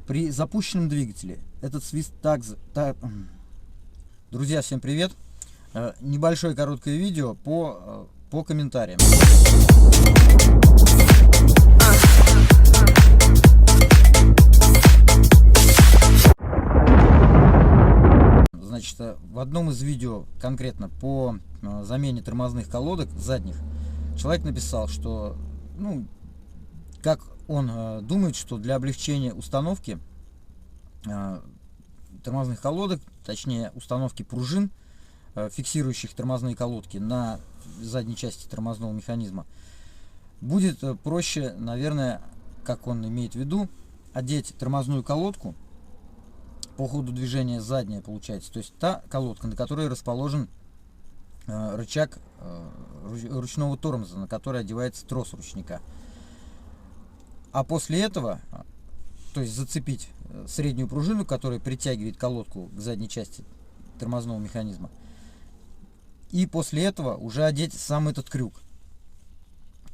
При запущенном двигателе этот свист Друзья, всем привет! Небольшое короткое видео по комментариям. Значит, в одном из видео конкретно по замене тормозных колодок задних человек написал, что, как он думает, что для облегчения установки тормозных колодок, точнее установки пружин, фиксирующих тормозные колодки на задней части тормозного механизма, будет проще, наверное, как он имеет в виду, одеть тормозную колодку по ходу движения задняя, получается, то есть та колодка, на которой расположен рычаг ручного тормоза, на который одевается трос ручника. А после этого, то есть зацепить среднюю пружину, которая притягивает колодку к задней части тормозного механизма, и после этого уже одеть сам этот крюк.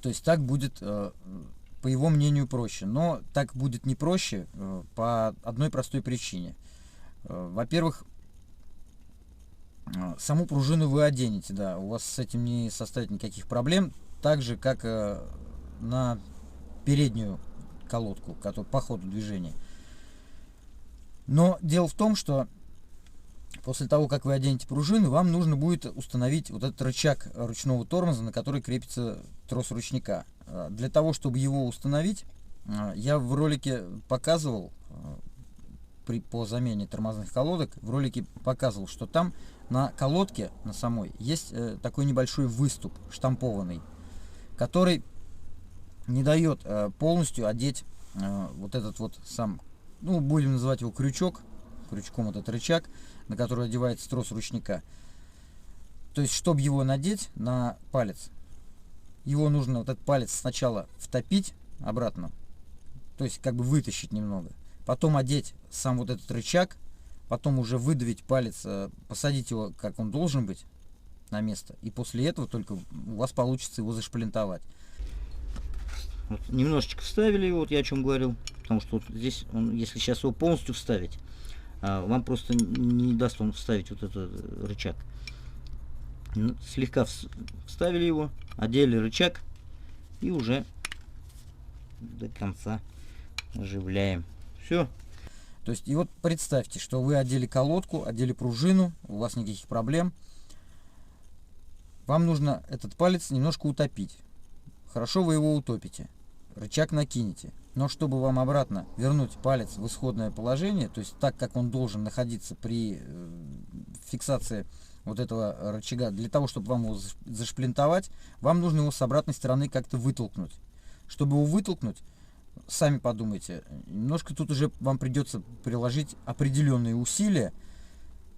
То есть так будет, по его мнению, проще. Но так будет не проще по одной простой причине. Во-первых, саму пружину вы оденете, да, у вас с этим не составит никаких проблем, так же как на переднюю колодку, которая по ходу движения. Но дело в том, что после того, как вы оденете пружину, вам нужно будет установить вот этот рычаг ручного тормоза, на который крепится трос ручника. Для того, чтобы его установить, я в ролике показывал, по замене тормозных колодок, в ролике показывал, что там на колодке, на самой, есть такой небольшой выступ штампованный, который не дает полностью одеть вот этот вот сам, будем называть его крючком этот рычаг, на который одевается трос ручника. То есть, чтобы его надеть на палец, его нужно вот этот палец сначала втопить обратно, то есть как бы вытащить немного, потом одеть сам вот этот рычаг, потом уже выдавить палец, посадить его, как он должен быть, на место, и после этого только у вас получится его зашплинтовать. Вот, немножечко вставили его, вот я о чем говорил, потому что вот здесь, если сейчас его полностью вставить, вам просто не даст он вставить вот этот рычаг. Слегка вставили его, одели рычаг и уже до конца оживляем. Все. То есть, и вот представьте, что вы одели колодку, одели пружину, у вас никаких проблем. Вам нужно этот палец немножко утопить. Хорошо вы его утопите, рычаг накинете. Но чтобы вам обратно вернуть палец в исходное положение, то есть так, как он должен находиться при фиксации вот этого рычага, для того, чтобы вам его зашплинтовать, вам нужно его с обратной стороны как-то вытолкнуть. Чтобы его вытолкнуть, сами подумайте, немножко тут уже вам придется приложить определенные усилия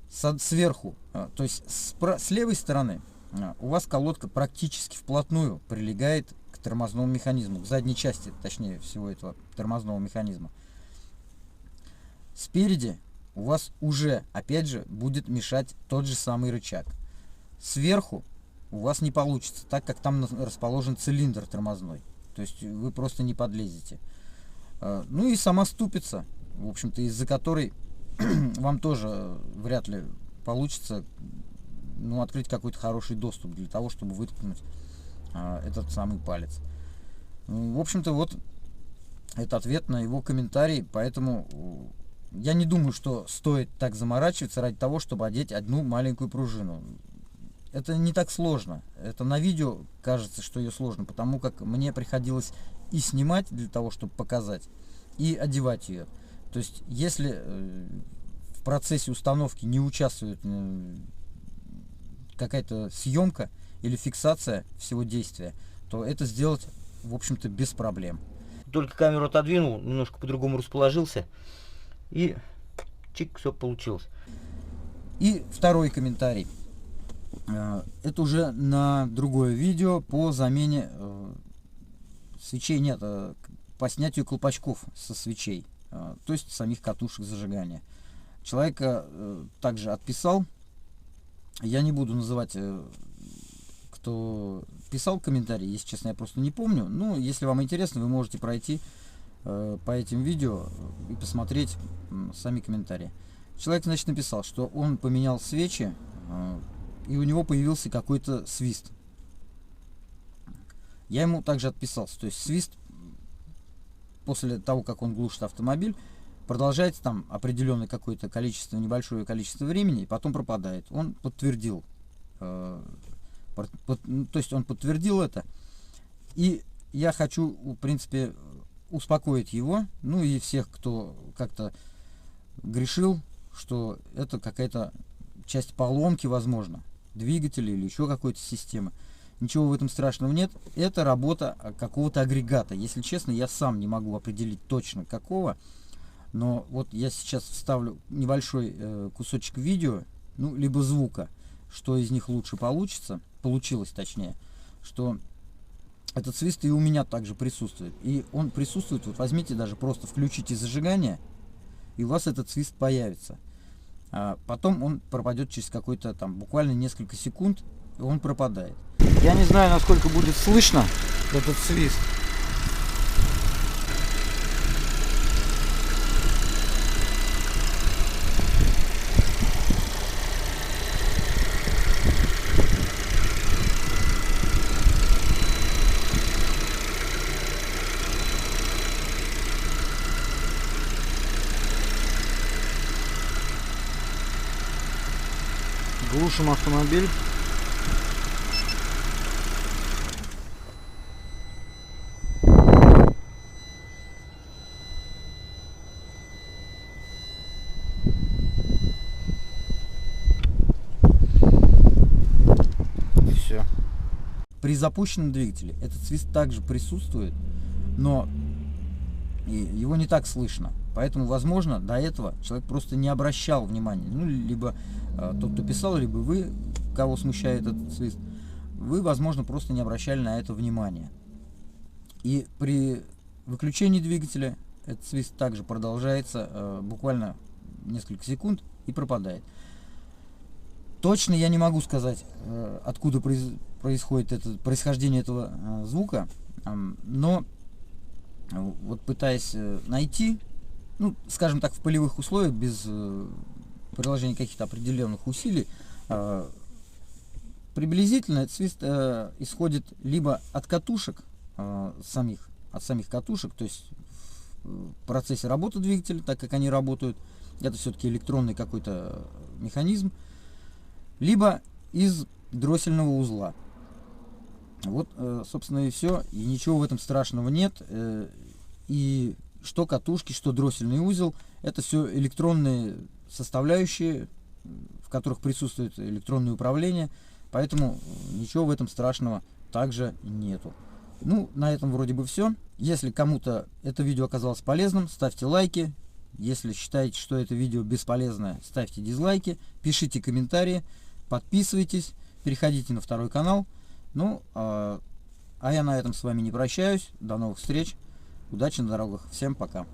сверху, то есть с левой стороны у вас колодка практически вплотную прилегает к тормозному механизму, к задней части, точнее всего, этого тормозного механизма. Спереди у вас уже, опять же, будет мешать тот же самый рычаг. Сверху у вас не получится, так как там расположен цилиндр тормозной. То есть вы просто не подлезете. Ну и сама ступица, в общем-то, из-за которой вам тоже вряд ли получится открыть какой-то хороший доступ для того, чтобы выткнуть этот самый палец. В общем-то, вот это ответ на его комментарий, поэтому я не думаю, что стоит так заморачиваться ради того, чтобы одеть одну маленькую пружину. Это не так сложно. Это на видео кажется, что ее сложно, потому как мне приходилось и снимать для того, чтобы показать, и одевать ее. То есть, если в процессе установки не участвует какая-то съемка или фиксация всего действия, то это сделать, в общем-то, без проблем. Только камеру отодвинул, немножко по-другому расположился, и чик, все получилось. И второй комментарий. Это уже на другое видео по замене свечей, нет, по снятию колпачков со свечей, то есть самих катушек зажигания. Человека также отписал. Я не буду называть, кто писал комментарий, если честно, я просто не помню. Ну, если вам интересно, вы можете пройти по этим видео и посмотреть сами комментарии. Человек, значит, написал, что он поменял свечи, и у него появился какой-то свист. Я ему также отписался. То есть свист после того, как он глушит автомобиль, продолжается там определенное какое-то количество, небольшое количество времени, и потом пропадает. Он подтвердил. То есть он подтвердил это. И я хочу, в принципе, успокоить его, ну и всех, кто как-то грешил, что это какая-то часть поломки, возможно, двигателя или еще какой-то системы. Ничего в этом страшного нет. Это работа какого-то агрегата. Если честно, я сам не могу определить точно какого. Но вот я сейчас вставлю небольшой кусочек видео, ну, либо звука, что из них лучше получилось точнее, что этот свист и у меня также присутствует. И он присутствует, вот возьмите даже, просто включите зажигание, и у вас этот свист появится. А потом он пропадет через какой-то там буквально несколько секунд, и он пропадает. Я не знаю, насколько будет слышно этот свист. Глушим автомобиль. Все. При запущенном двигателе этот свист также присутствует, но его не так слышно. Поэтому, возможно, до этого человек просто не обращал внимания. Ну, либо тот, кто писал, либо вы, кого смущает этот свист, вы, возможно, просто не обращали на это внимания. И при выключении двигателя этот свист также продолжается буквально несколько секунд и пропадает. Точно я не могу сказать, откуда происходит происхождение этого звука, но вот пытаясь найти, ну, скажем так, в полевых условиях, без приложения каких-то определенных усилий, приблизительно этот свист исходит либо от катушек, от самих катушек, то есть в процессе работы двигателя, так как они работают, это все-таки электронный какой-то механизм, либо из дроссельного узла. Вот, собственно, и все. И ничего в этом страшного нет. И что катушки, что дроссельный узел, это все электронные составляющие, в которых присутствует электронное управление. Поэтому ничего в этом страшного также нету. Ну, на этом вроде бы все. Если кому-то это видео оказалось полезным, ставьте лайки. Если считаете, что это видео бесполезное, ставьте дизлайки, пишите комментарии, подписывайтесь, переходите на второй канал. Ну, а я на этом с вами не прощаюсь. До новых встреч. Удачи на дорогах. Всем пока.